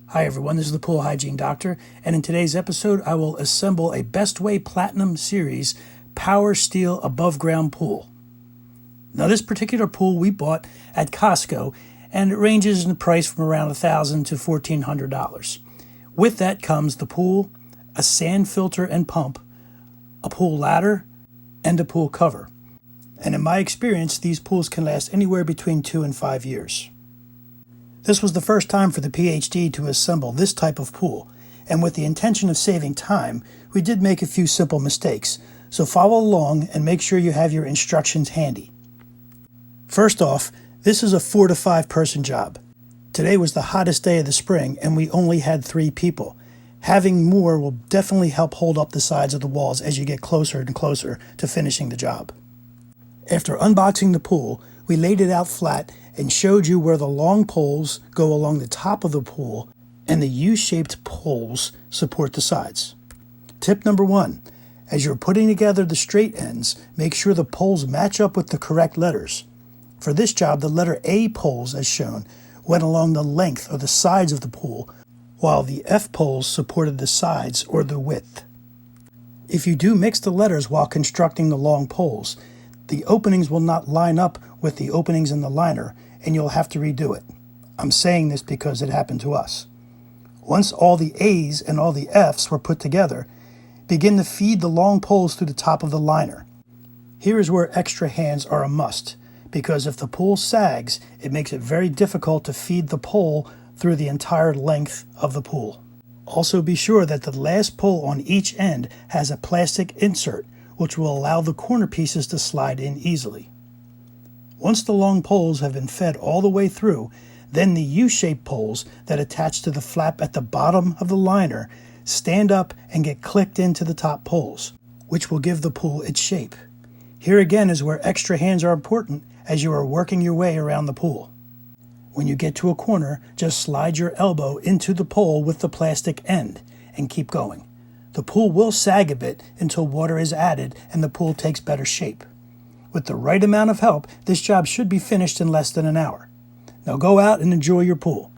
Hi everyone, this is the Pool Hygiene Doctor, and in today's episode I will assemble a Bestway Platinum Series Power Steel Above Ground Pool. Now this particular pool we bought at Costco, and it ranges in price from around $1,000 to $1,400. With that comes the pool, a sand filter and pump, a pool ladder, and a pool cover. And in my experience, these pools can last anywhere between 2 and 5 years. This was the first time for the PhD to assemble this type of pool, and with the intention of saving time, we did make a few simple mistakes, so follow along and make sure you have your instructions handy. First off, this is a 4 to 5 person job. Today was the hottest day of the spring and we only had 3 people. Having more will definitely help hold up the sides of the walls as you get closer and closer to finishing the job. After unboxing the pool, we laid it out flat and showed you where the long poles go along the top of the pool and the U-shaped poles support the sides. Tip number 1, as you're putting together the straight ends, make sure the poles match up with the correct letters. For this job, the letter A poles, as shown, went along the length or the sides of the pool, while the F poles supported the sides or the width. If you do mix the letters while constructing the long poles, the openings will not line up with the openings in the liner, and you'll have to redo it. I'm saying this because it happened to us. Once all the A's and all the F's were put together, begin to feed the long poles through the top of the liner. Here is where extra hands are a must, because if the pool sags, it makes it very difficult to feed the pole through the entire length of the pool. Also be sure that the last pole on each end has a plastic insert, which will allow the corner pieces to slide in easily. Once the long poles have been fed all the way through, then the U-shaped poles that attach to the flap at the bottom of the liner stand up and get clicked into the top poles, which will give the pool its shape. Here again is where extra hands are important as you are working your way around the pool. When you get to a corner, just slide your elbow into the pole with the plastic end and keep going. The pool will sag a bit until water is added and the pool takes better shape. With the right amount of help, this job should be finished in less than an hour. Now go out and enjoy your pool.